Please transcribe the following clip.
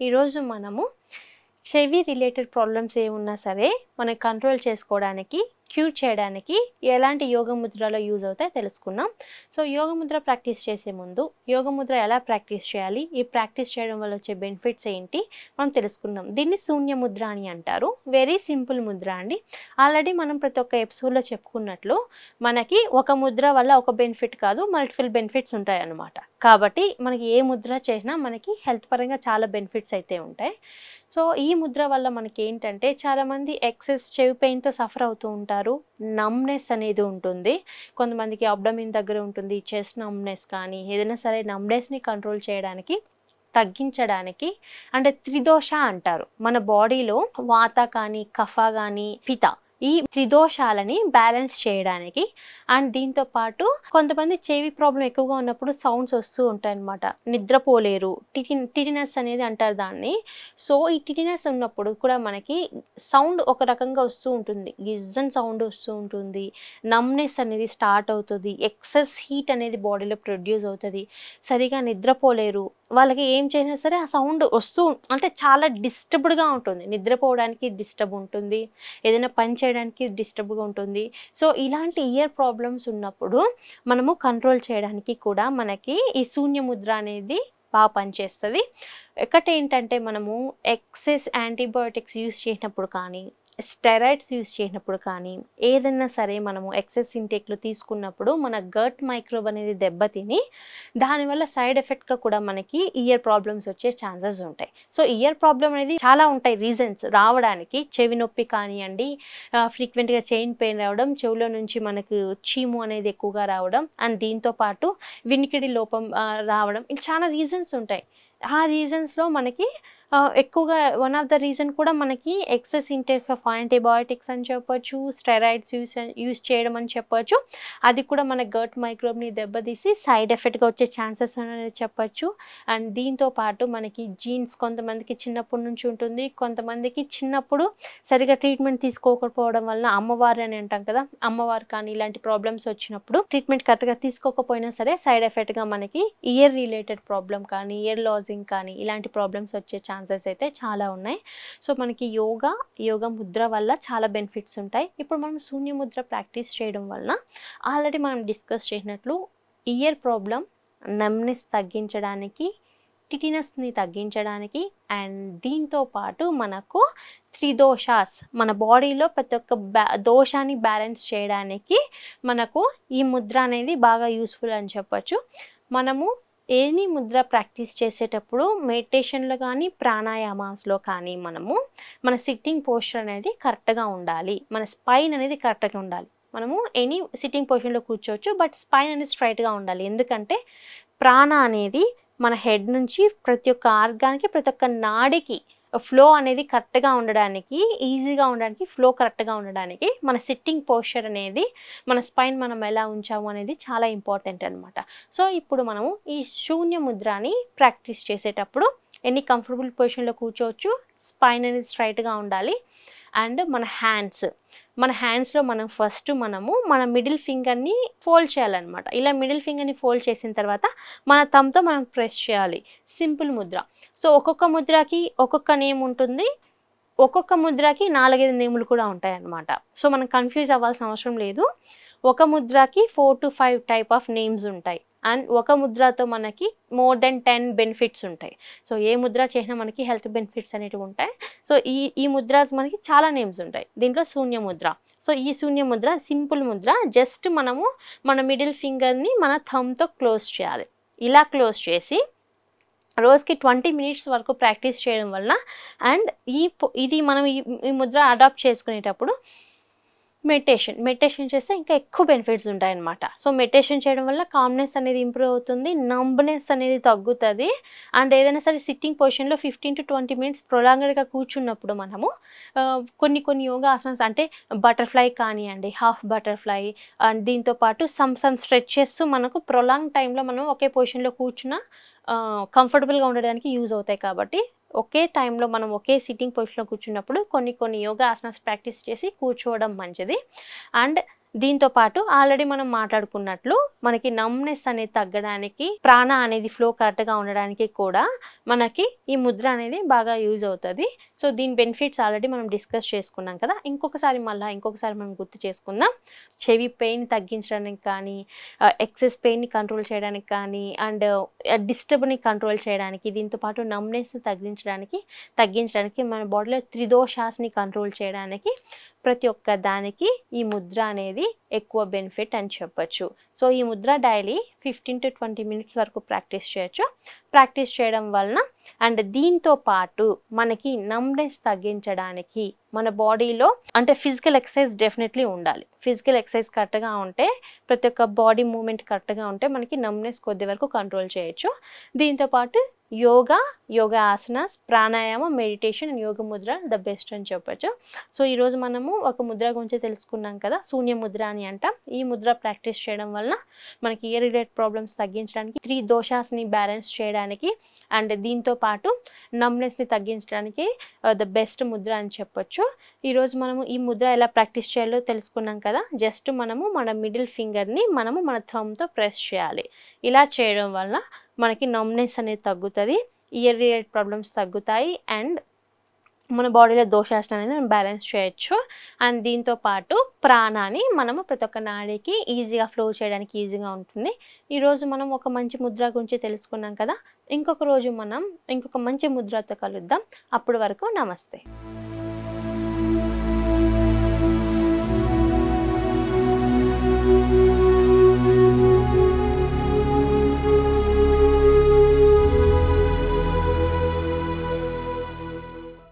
ఈరోజు మనము చెవి రిలేటెడ్ ప్రాబ్లమ్స్ ఏమున్నా సరే మనం కంట్రోల్ చేసుకోవడానికి క్యూర్ చేయడానికి ఎలాంటి యోగ ముద్రలో యూజ్ అవుతాయో తెలుసుకున్నాం. సో యోగ ముద్ర ప్రాక్టీస్ చేసే ముందు యోగ ముద్ర ఎలా ప్రాక్టీస్ చేయాలి, ఈ ప్రాక్టీస్ చేయడం వల్ల వచ్చే బెనిఫిట్స్ ఏంటి మనం తెలుసుకున్నాం. దీన్ని శూన్య ముద్ర అని అంటారు. వెరీ సింపుల్ ముద్ర అండి. ఆల్రెడీ మనం ప్రతి ఒక్క ఎపిసోడ్లో చెప్పుకున్నట్లు మనకి ఒక ముద్ర వల్ల ఒక బెనిఫిట్ కాదు, మల్టిపుల్ బెనిఫిట్స్ ఉంటాయి అన్నమాట. కాబట్టి మనకి ఏ ముద్ర చేసినా మనకి హెల్త్ పరంగా చాలా బెనిఫిట్స్ అయితే ఉంటాయి. సో ఈ ముద్ర వల్ల మనకి ఏంటంటే చాలామంది ఎక్సెస్ చెవి పెయిన్తో సఫర్ అవుతూ ఉంటారు. నమ్నెస్ అనేది ఉంటుంది, కొంతమందికి అబ్డమిన్ దగ్గర ఉంటుంది, చెస్ట్ నమ్నెస్ కానీ ఏదైనా సరే నమ్నెస్ని కంట్రోల్ చేయడానికి తగ్గించడానికి అంటే త్రిదోష అంటారు. మన బాడీలో వాత కానీ కఫ కానీ పిత ఈ త్రిదోషాలని బ్యాలెన్స్ చేయడానికి అండ్ దీంతో పాటు కొంతమంది చెవి ప్రాబ్లం ఎక్కువగా ఉన్నప్పుడు సౌండ్స్ వస్తూ ఉంటాయి అన్నమాట. నిద్రపోలేరు, టిటినస్ అనేది అంటారు దాన్ని. సో ఈ టిటినస్ ఉన్నప్పుడు కూడా మనకి సౌండ్ ఒక రకంగా వస్తూ ఉంటుంది, గిజ్జన్ సౌండ్ వస్తూ ఉంటుంది, నమ్నెస్ అనేది స్టార్ట్ అవుతుంది, ఎక్సెస్ హీట్ అనేది బాడీలో ప్రొడ్యూస్ అవుతుంది, సరిగా నిద్రపోలేరు. వాళ్ళకి ఏం చేసినా సరే ఆ సౌండ్ వస్తూ అంటే చాలా డిస్టర్బ్డ్గా ఉంటుంది, నిద్రపోవడానికి డిస్టర్బ్ ఉంటుంది, ఏదైనా పని చేయడానికి డిస్టర్బ్గా ఉంటుంది. సో ఇలాంటి ఇయర్ ప్రాబ్లమ్స్ ఉన్నప్పుడు మనము కంట్రోల్ చేయడానికి కూడా మనకి ఈ శూన్య ముద్ర అనేది బాగా పనిచేస్తుంది. ఒకటేంటంటే మనము ఎక్సెస్ యాంటీబయోటిక్స్ యూస్ చేసినప్పుడు కానీ స్టెరాయిడ్స్ యూస్ చేసినప్పుడు కానీ ఏదైనా సరే మనము ఎక్సెస్ ఇంటేక్లో తీసుకున్నప్పుడు మన గట్ మైక్రోబ్ అనేది దెబ్బతిని దానివల్ల సైడ్ ఎఫెక్ట్గా కూడా మనకి ఇయర్ ప్రాబ్లమ్స్ వచ్చే ఛాన్సెస్ ఉంటాయి. సో ఇయర్ ప్రాబ్లం అనేది చాలా ఉంటాయి రీజన్స్ రావడానికి. చెవి నొప్పి కానివ్వండి, ఫ్రీక్వెంట్గా చైన్ పెయిన్ రావడం, చెవిలో నుంచి మనకు చీము అనేది ఎక్కువగా రావడం అండ్ దీంతో పాటు వినికిడి లోపం రావడం, ఇలా చాలా రీజన్స్ ఉంటాయి. ఆ రీజన్స్లో మనకి ఎక్కువగా వన్ ఆఫ్ ద రీజన్ కూడా మనకి ఎక్సెస్ ఇంటేక్ ఆఫ్ యాంటీబయాటిక్స్ అని చెప్పొచ్చు, స్టెరాయిడ్స్ యూస్ చేయడం అని చెప్పొచ్చు. అది కూడా మన గట్ మైక్రోబ్ని దెబ్బతీసి సైడ్ ఎఫెక్ట్గా వచ్చే ఛాన్సెస్ అనేది చెప్పొచ్చు. అండ్ దీంతో పాటు మనకి జీన్స్ కొంతమందికి చిన్నప్పటి నుంచి ఉంటుంది, కొంతమందికి చిన్నప్పుడు సరిగా ట్రీట్మెంట్ తీసుకోకపోవడం వల్ల అమ్మవారు అని అంటాం కదా, అమ్మవారు కానీ ఇలాంటి ప్రాబ్లమ్స్ వచ్చినప్పుడు ట్రీట్మెంట్ కరెక్ట్గా తీసుకోకపోయినా సరే సైడ్ ఎఫెక్ట్గా మనకి ఇయర్ రిలేటెడ్ ప్రాబ్లం కానీ ఇయర్ లాజింగ్ కానీ ఇలాంటి ప్రాబ్లమ్స్ వచ్చే ఛాన్సెస్ అయితే చాలా ఉన్నాయి. సో మనకి యోగా ముద్ర వల్ల చాలా బెనిఫిట్స్ ఉంటాయి. ఇప్పుడు మనం శూన్య ముద్ర ప్రాక్టీస్ చేయడం వల్ల ఆల్రెడీ మనం డిస్కస్ చేసినట్లు ఇయర్ ప్రాబ్లం నమ్నెస్ తగ్గించడానికి, టిటినస్ని తగ్గించడానికి అండ్ దీంతో పాటు మనకు త్రిదోషాస్ మన బాడీలో ప్రతి ఒక్క దోషాన్ని బ్యాలెన్స్ చేయడానికి మనకు ఈ ముద్ర అనేది బాగా యూస్ఫుల్ అని చెప్పొచ్చు. మనము ఎనీ ముద్ర ప్రాక్టీస్ చేసేటప్పుడు మెడిటేషన్లో కానీ ప్రాణాయామాస్లో కానీ మన సిట్టింగ్ పోస్చర్ అనేది కరెక్ట్గా ఉండాలి, మన స్పైన్ అనేది కరెక్ట్గా ఉండాలి. మనము ఎనీ సిట్టింగ్ పొజిషన్లో కూర్చోవచ్చు, బట్ స్పైన్ అనేది స్ట్రైట్గా ఉండాలి. ఎందుకంటే ప్రాణ అనేది మన హెడ్ నుంచి ప్రతి ఒక్క ఆర్గాన్కి ప్రతి ఒక్క నాడికి ఫ్లో అనేది కరెక్ట్గా ఉండడానికి, ఈజీగా ఉండడానికి, ఫ్లో కరెక్ట్గా ఉండడానికి మన సిట్టింగ్ పోస్చర్ అనేది మన స్పైన్ మనం ఎలా ఉంచాము అనేది చాలా ఇంపార్టెంట్ అనమాట. సో ఇప్పుడు మనము ఈ శూన్య ముద్రని ప్రాక్టీస్ చేసేటప్పుడు ఎన్ని కంఫర్టబుల్ పొజిషన్లో కూర్చోవచ్చు, స్పైన్ అనేది స్ట్రైట్గా ఉండాలి అండ్ మన హ్యాండ్స్లో మనం ఫస్ట్ మన మిడిల్ ఫింగర్ని ఫోల్డ్ చేయాలన్నమాట. ఇలా మిడిల్ ఫింగర్ని ఫోల్డ్ చేసిన తర్వాత మన థంబ్తో మనం ప్రెస్ చేయాలి. సింపుల్ ముద్ర. సో ఒక్కొక్క ముద్రకి ఒక్కొక్క నేమ్ ఉంటుంది, ఒక్కొక్క ముద్రకి 4-5 నేములు కూడా ఉంటాయి అన్నమాట. సో మనం కన్ఫ్యూజ్ అవ్వాల్సిన అవసరం లేదు. ఒక ముద్రకి 4 to 5 టైప్ ఆఫ్ నేమ్స్ ఉంటాయి అండ్ ఒక ముద్రతో మనకి మోర్ దెన్ 10 బెనిఫిట్స్ ఉంటాయి. సో ఏ ముద్ర చేసినా మనకి హెల్త్ బెనిఫిట్స్ అనేవి ఉంటాయి. సో ఈ ముద్రాస్ మనకి చాలా నేమ్స్ ఉంటాయి. దీంట్లో శూన్య ముద్ర. సో ఈ శూన్య ముద్ర సింపుల్ ముద్ర. జస్ట్ మనము మన మిడిల్ ఫింగర్ని మన థంబ్తో క్లోజ్ చేయాలి. ఇలా క్లోజ్ చేసి రోజుకి 20 minutes వరకు ప్రాక్టీస్ చేయడం వల్ల అండ్ ఇది మనం ఈ ముద్ర అడాప్ట్ చేసుకునేటప్పుడు మెడిటేషన్ చేస్తే ఇంకా ఎక్కువ బెనిఫిట్స్ ఉంటాయన్నమాట. సో మెడిటేషన్ చేయడం వల్ల కామ్నెస్ అనేది ఇంప్రూవ్ అవుతుంది, నంబ్నెస్ అనేది తగ్గుతుంది అండ్ ఏదైనా సరే సిట్టింగ్ పొజిషన్లో 15 to 20 minutes ప్రొలాంగ్డ్గా కూర్చున్నప్పుడు మనము కొన్ని యోగా ఆసనాస్ అంటే బటర్ఫ్లై కానివ్వండి, హాఫ్ బటర్ఫ్లై అండ్ దీంతో పాటు సమ్ స్ట్రెచెస్ మనకు ప్రొలాంగ్ టైంలో మనం ఒకే పొజిషన్లో కూర్చున్న కంఫర్టబుల్గా ఉండడానికి యూజ్ అవుతాయి. కాబట్టి ఒకే టైంలో మనం ఒకే సిట్టింగ్ పొజిషన్లో కూర్చున్నప్పుడు కొన్ని యోగా ఆసనాస్ ప్రాక్టీస్ చేసి కూర్చోవడం మంచిది. అండ్ దీంతో పాటు ఆల్రెడీ మనం మాట్లాడుకున్నట్లు మనకి నమ్నెస్ అనేది తగ్గడానికి, ప్రాణ అనేది ఫ్లో కరెక్ట్గా ఉండడానికి కూడా మనకి ఈ ముద్ర అనేది బాగా యూజ్ అవుతుంది. సో దీని బెనిఫిట్స్ ఆల్రెడీ మనం డిస్కస్ చేసుకున్నాం కదా. ఇంకొకసారి మనం గుర్తు చేసుకుందాం. చెవి పెయిన్ తగ్గించడానికి కానీ, ఎక్సెస్ పెయిన్ని కంట్రోల్ చేయడానికి కానీ, అండ్ డిస్టర్బ్ని కంట్రోల్ చేయడానికి, దీంతో పాటు నమ్నెస్ని తగ్గించడానికి మన బాడీలో త్రిదోషాస్ని కంట్రోల్ చేయడానికి ప్రతి ఒక్క దానికి ఈ ముద్ర అనేది ఎక్కువ బెనిఫిట్ అని చెప్పొచ్చు. సో ఈ ముద్ర డైలీ 15 to 20 minutes వరకు ప్రాక్టీస్ చేయొచ్చు. ప్రాక్టీస్ చేయడం వలన అండ్ దీంతో పాటు మనకి నమ్నెస్ తగ్గించడానికి మన బాడీలో అంటే ఫిజికల్ ఎక్సర్సైజ్ డెఫినెట్లీ ఉండాలి. ఫిజికల్ ఎక్సర్సైజ్ కరెక్ట్గా ఉంటే, ప్రతి ఒక్క బాడీ మూమెంట్ కరెక్ట్గా ఉంటే మనకి నమ్నెస్ కొద్ది వరకు కంట్రోల్ చేయొచ్చు. దీంతోపాటు yoga asanas, pranayama, meditation and yoke Mudra the best అని చెప్పొచ్చు. సో ఈరోజు మనము ఒక ముద్ర గురించి తెలుసుకున్నాం కదా, శూన్య ముద్ర అని అంటాం. ఈ ముద్ర ప్రాక్టీస్ చేయడం వలన మనకి ఇయర్ రిలేటెడ్ ప్రాబ్లమ్స్ తగ్గించడానికి, 3 దోషాస్ని బ్యాలెన్స్ చేయడానికి అండ్ దీంతో పాటు నమ్నెస్ని తగ్గించడానికి ద బెస్ట్ ముద్ర అని చెప్పొచ్చు. ఈరోజు మనము ఈ ముద్ర ఎలా ప్రాక్టీస్ చేయాలో తెలుసుకున్నాం కదా. జస్ట్ మనము మన మిడిల్ ఫింగర్ని మన థమ్తో ప్రెస్ చేయాలి. ఇలా చేయడం వలన మనకి నమ్నెస్ అనేది తగ్గుతుంది, ఇయర్ రిలేటెడ్ ప్రాబ్లమ్స్ తగ్గుతాయి అండ్ మన బాడీలో దోషాసన అనేది మనం బ్యాలెన్స్ చేయొచ్చు. అండ్ దీంతో పాటు ప్రాణాన్ని మనము ప్రతి ఒక్క నాడికి ఈజీగా ఫ్లో చేయడానికి ఈజీగా ఉంటుంది. ఈరోజు మనం ఒక మంచి ముద్ర గురించి తెలుసుకున్నాం కదా. ఇంకొక రోజు మనం ఇంకొక మంచి ముద్రతో కలుద్దాం. అప్పటి వరకు నమస్తే.